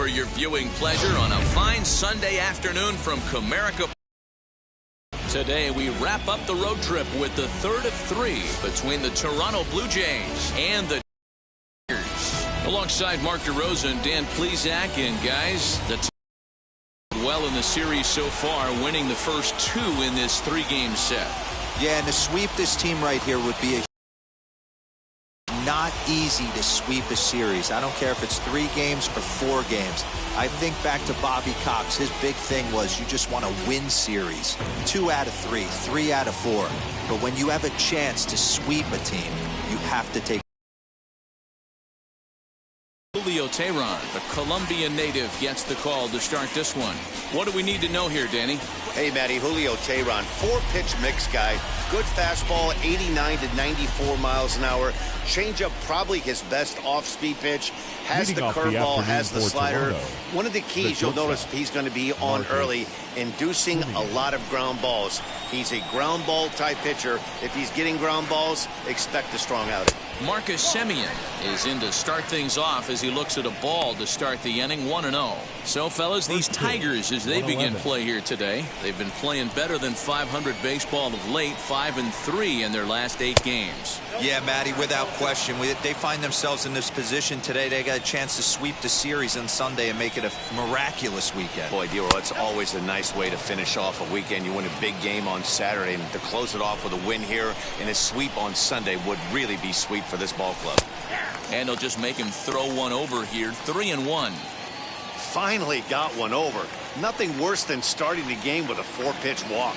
for your viewing pleasure on a fine Sunday afternoon from Comerica. Today we wrap up the road trip with the third of three between the Toronto Blue Jays and the Tigers. Alongside Mark DeRosa and Dan Plesac, and guys, the Tigers well in the series so far, winning the first two in this three-game set. Yeah, and to sweep this team right here would be not easy to sweep a series. I don't care if it's 3 games or 4 games. I think back to Bobby Cox. His big thing was you just want to win series. 2 out of 3, 3 out of 4. But when you have a chance to sweep a team, you have to take. Julio Teheran, the Colombian native, gets the call to start this one. What do we need to know here, Danny? Hey, Matty, Julio Teheran, 4-pitch mix guy. Good fastball, 89 to 94 miles an hour. Changeup, probably his best off-speed pitch. Has the curveball, has the slider. One of the keys you'll notice he's going to be on early, inducing a lot of ground balls. He's a ground ball type pitcher. If he's getting ground balls, expect a strong outing. Marcus Semien is in to start things off as he looks at a ball to start the inning, 1-0. So, fellas, these Tigers, as they begin play here today, they've been playing better than 500 baseball of late, 5-3 in their last 8 games. Yeah, Matty, without question. They find themselves in this position today. They got a chance to sweep the series on Sunday and make it a miraculous weekend. Boy, Dero, it's always a nice way to finish off a weekend. You win a big game on Saturday, and to close it off with a win here and a sweep on Sunday would really be sweet for this ball club. And they'll just make him throw one over here, 3-1. Finally got one over. Nothing worse than starting the game with a 4-pitch walk.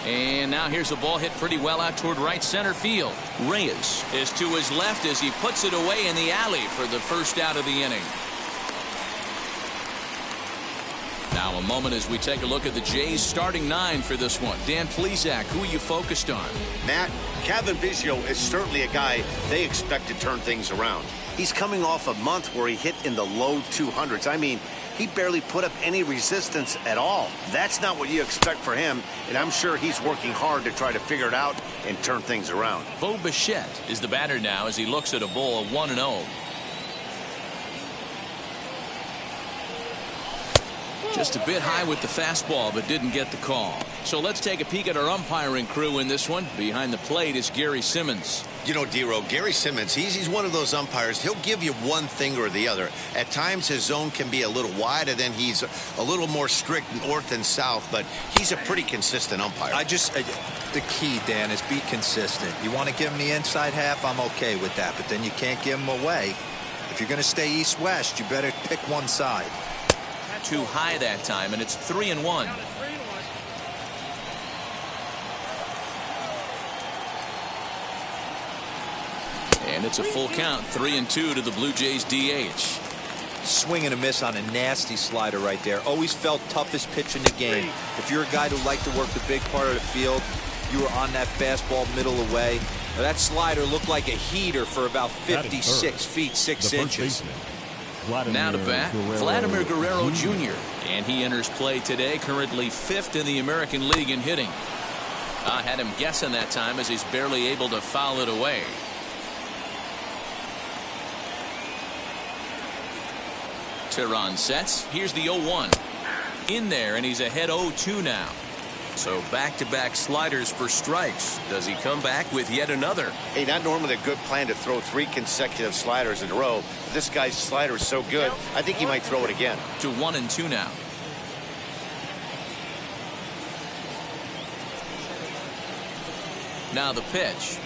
And now here's a ball hit pretty well out toward right center field. Reyes is to his left as he puts it away in the alley for the first out of the inning. Now a moment as we take a look at the Jays starting 9 for this one. Dan Plesac, who are you focused on? Matt, Kevin Biggio is certainly a guy they expect to turn things around. He's coming off a month where he hit in the low 200s. I mean, he barely put up any resistance at all. That's not what you expect for him, and I'm sure he's working hard to try to figure it out and turn things around. Bo Bichette is the batter now as he looks at a ball, 1-0. Just a bit high with the fastball, but didn't get the call. So let's take a peek at our umpiring crew in this one. Behind the plate is Gary Simmons. You know, Dero, Gary Simmons, he's one of those umpires. He'll give you one thing or the other. At times his zone can be a little wide, and then he's a little more strict north and south, but he's a pretty consistent umpire. The key, Dan, is be consistent. You want to give him the inside half, I'm okay with that, but then you can't give him away. If you're going to stay east-west, you better pick one side. Too high that time, and it's 3-1. And it's a full count, 3-2 to the Blue Jays DH. Swing and a miss on a nasty slider right there. Always felt toughest pitch in the game. If you're a guy who liked to work the big part of the field, you were on that fastball middle away. Now, that slider looked like a heater for about 56 feet 6 inches. Now to bat, Vladimir Guerrero Jr. And he enters play today, currently 5th in the American League in hitting. I had him guessing that time as he's barely able to foul it away. Teheran sets. Here's the 0-1. In there, and he's ahead 0-2 now. So back-to-back sliders for strikes. Does he come back with yet another? Hey, not normally a good plan to throw 3 consecutive sliders in a row. But this guy's slider is so good, I think he might throw it again. To 1-2 now. Now the pitch.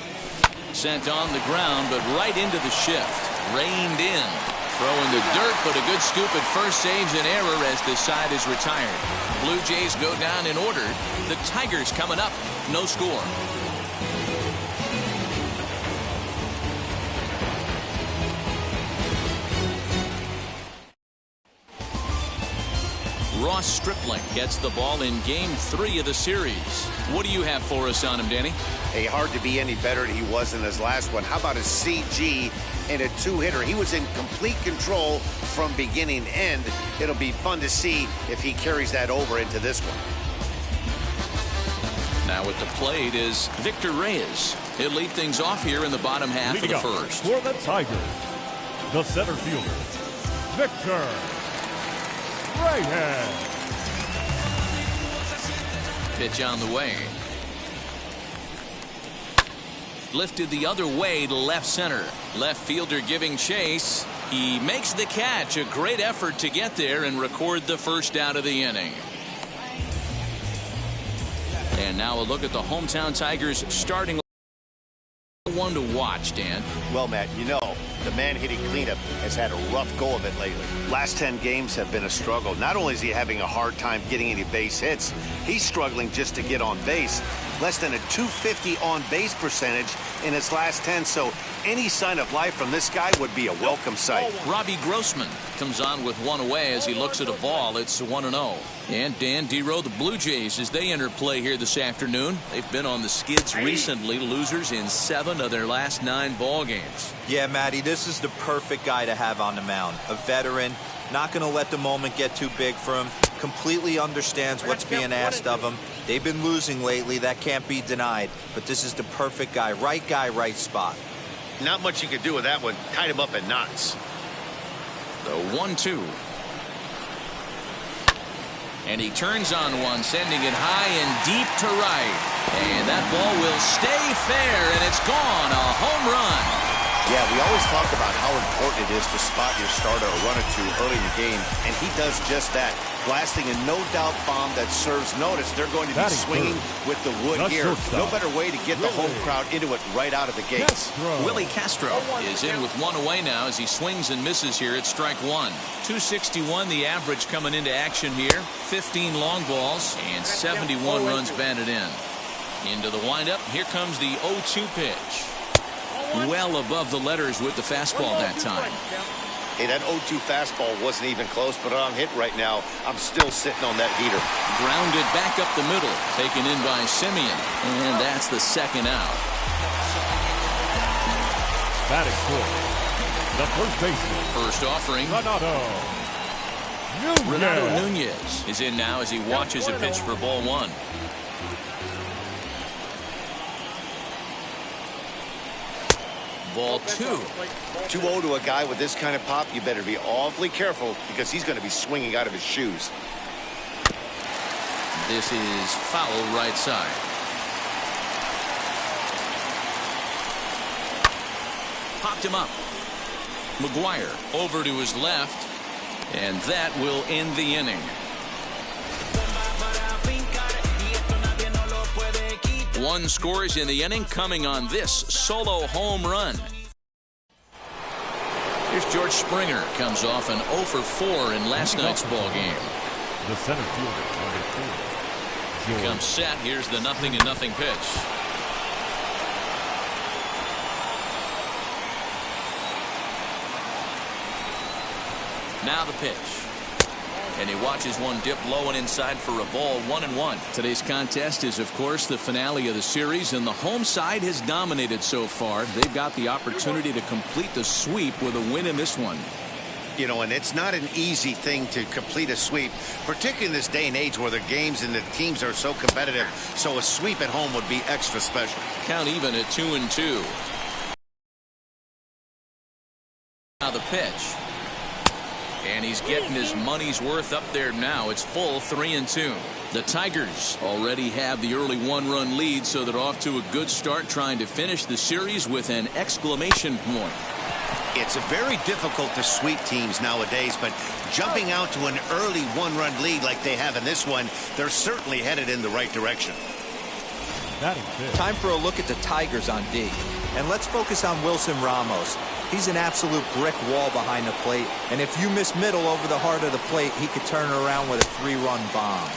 Sent on the ground, but right into the shift. Reined in. Throwing the dirt, but a good scoop at first saves an error as the side is retired. Blue Jays go down in order. The Tigers coming up. No score. Ross Stripling gets the ball in Game 3 of the series. What do you have for us on him, Danny? Hey, hard to be any better than he was in his last one. How about a CG and a 2-hitter? He was in complete control from beginning to end. It'll be fun to see if he carries that over into this one. Now at the plate is Victor Reyes. He'll lead things off here in the bottom half of the first. For the Tigers, the center fielder, Victor Reyes. Pitch on the way. Lifted the other way to left center. Left fielder giving chase. He makes the catch. A great effort to get there and record the first out of the inning. And now a look at the hometown Tigers starting one to watch, Dan. Well, Matt, you know, the man hitting cleanup has had a rough go of it lately. Last 10 games have been a struggle. Not only is he having a hard time getting any base hits, he's struggling just to get on base. Less than a .250 on base percentage in his last 10, so any sign of life from this guy would be a welcome sight. Robbie Grossman comes on with one away as he looks at a ball. It's 1-0. And Dan Dero, the Blue Jays, as they enter play here this afternoon. They've been on the skids recently, losers in 7 of their last 9 ball games. Yeah, Matty, this is the perfect guy to have on the mound. A veteran, not going to let the moment get too big for him. Completely understands what's being asked of him. They've been losing lately. That can't be denied. But this is the perfect guy, right spot. Not much you could do with that one. Tied him up in knots. The 1-2. And he turns on one, sending it high and deep to right. And that ball will stay fair, and it's gone. A home run. Yeah, we always talk about how important it is to spot your starter or run or two early in the game, and he does just that. Blasting a no-doubt bomb that serves notice. They're going to be swinging with the wood here. No better way to get the home crowd into it right out of the gates. Willie Castro is in with one away now as he swings and misses here at strike one. 261 the average coming into action here. 15 long balls and 71 runs batted in. Into the windup. Here comes the 0-2 pitch. Well above the letters with the fastball that time. Hey, that 0-2 fastball wasn't even close, but on hit right now, I'm still sitting on that heater. Grounded back up the middle, taken in by Simeon, and that's the second out. Batting for the first baseman. First offering. Renato Nunez is in now as he watches a pitch for ball one. Ball 2. 2-0 to a guy with this kind of pop. You better be awfully careful because he's going to be swinging out of his shoes. This is foul right side. Popped him up. McGuire over to his left, and that will end the inning. One scores in the inning coming on this solo home run. Here's George Springer. Comes off an 0 for 4 in last night's ball game. The center fielder, number 4. He comes set. Here's the 0-0 pitch. Now the pitch. And he watches one dip low and inside for a ball. 1-1. Today's contest is, of course, the finale of the series, and the home side has dominated so far. They've got the opportunity to complete the sweep with a win in this one. You know, and it's not an easy thing to complete a sweep, particularly in this day and age where the games and the teams are so competitive. So a sweep at home would be extra special. Count even at 2-2. Now the pitch. And he's getting his money's worth up there now. It's full 3-2. The Tigers already have the early 1-run lead, so they're off to a good start trying to finish the series with an exclamation point. It's very difficult to sweep teams nowadays, but jumping out to an early 1-run lead like they have in this one, they're certainly headed in the right direction. Time for a look at the Tigers on D. And let's focus on Wilson Ramos. He's an absolute brick wall behind the plate, and if you miss middle over the heart of the plate, he could turn around with a 3-run bomb.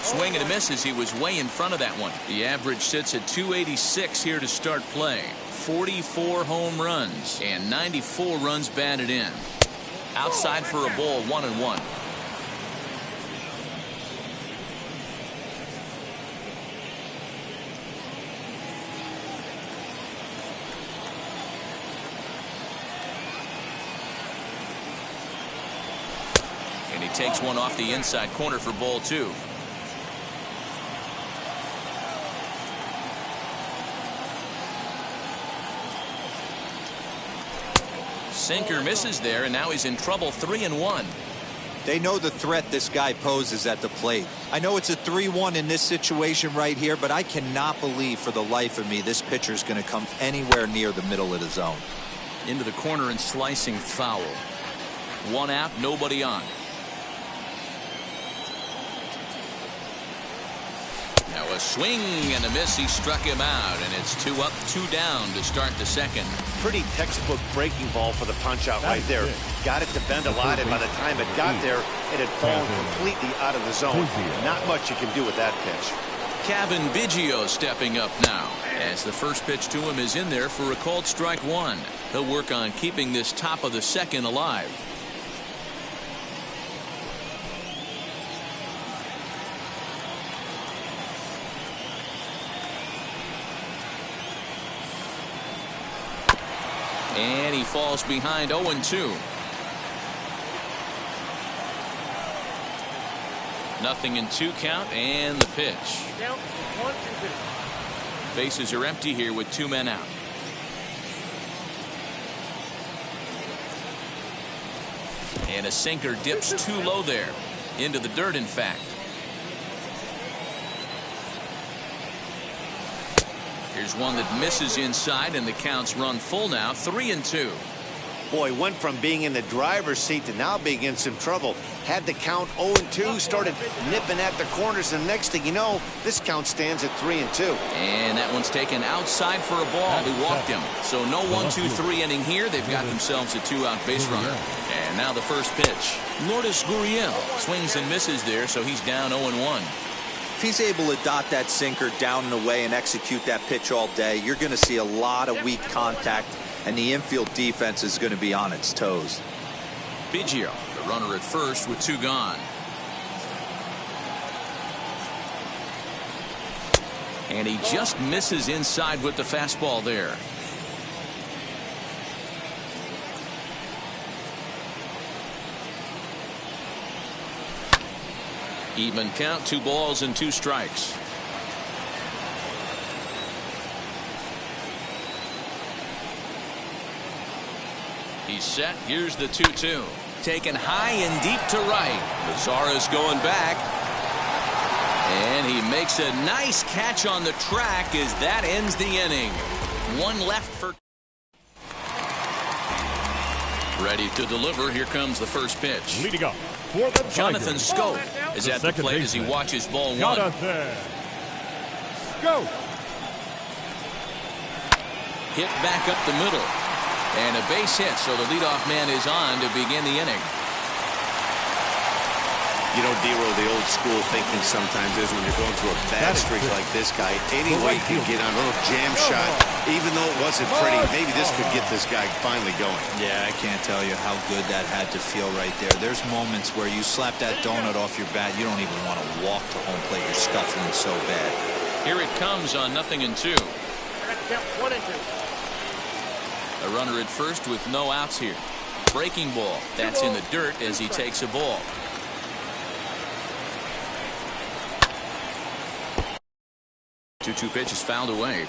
Swing and a miss as he was way in front of that one. The average sits at 286 here to start play. 44 home runs and 94 runs batted in. Outside for a ball, 1-1. And he takes one off the inside corner for ball 2. sinker misses there, and now he's in trouble. 3-1. They know the threat this guy poses at the plate. I know it's a 3-1 in this situation right here, but I cannot believe for the life of me this pitcher is going to come anywhere near the middle of the zone. Into the corner and slicing foul. 1 out, nobody on. Now a swing and a miss. He struck him out, and it's 2 up, 2 down to start the second. Pretty textbook breaking ball for the punch out right there. Got it to bend a lot, and by the time it got there, it had fallen completely out of the zone. Not much you can do with that pitch. Kevin Biggio stepping up now, as the first pitch to him is in there for a called strike 1. He'll work on keeping this top of the second alive. And he falls behind 0-2. Nothing in 2 count, and the pitch. Count 1-2. Bases are empty here with 2 men out. And a sinker dips too low there. Into the dirt, in fact. Here's one that misses inside, and the count's run full now. 3-2. Boy, went from being in the driver's seat to now being in some trouble. Had the count 0-2, started nipping at the corners, and next thing you know, this count stands at 3-2. And that one's taken outside for a ball. He walked him. So no 1-2-3 inning here. They've got themselves a 2-out base runner. And now the first pitch. Lourdes Gurriel swings and misses there, so he's down 0-1. If he's able to dot that sinker down and away and execute that pitch all day, you're going to see a lot of weak contact, and the infield defense is going to be on its toes. Biggio, the runner at first with 2 gone. And he just misses inside with the fastball there. Even count, 2 balls and 2 strikes. He's set. Here's the 2-2. Taken high and deep to right. Mazara's going back. And he makes a nice catch on the track as that ends the inning. 1 left for. Ready to deliver. Here comes the first pitch. Leading up for the Jonathan Tigers. Scope is at the plate as he watches ball 1. Jonathan Scope. Hit back up the middle. And a base hit, so the leadoff man is on to begin the inning. You know, Dero, the old school thinking sometimes is when you're going through a bad streak like this guy, any way you can get on a little jam shot, even though it wasn't pretty, maybe this could get this guy finally going. Yeah, I can't tell you how good that had to feel right there. There's moments where you slap that donut off your bat, you don't even want to walk to home plate. You're scuffling so bad. Here it comes on 0-2. Count 1-2. A runner at first with no outs here. Breaking ball. That's in the dirt as he takes a ball. Two pitch is fouled away.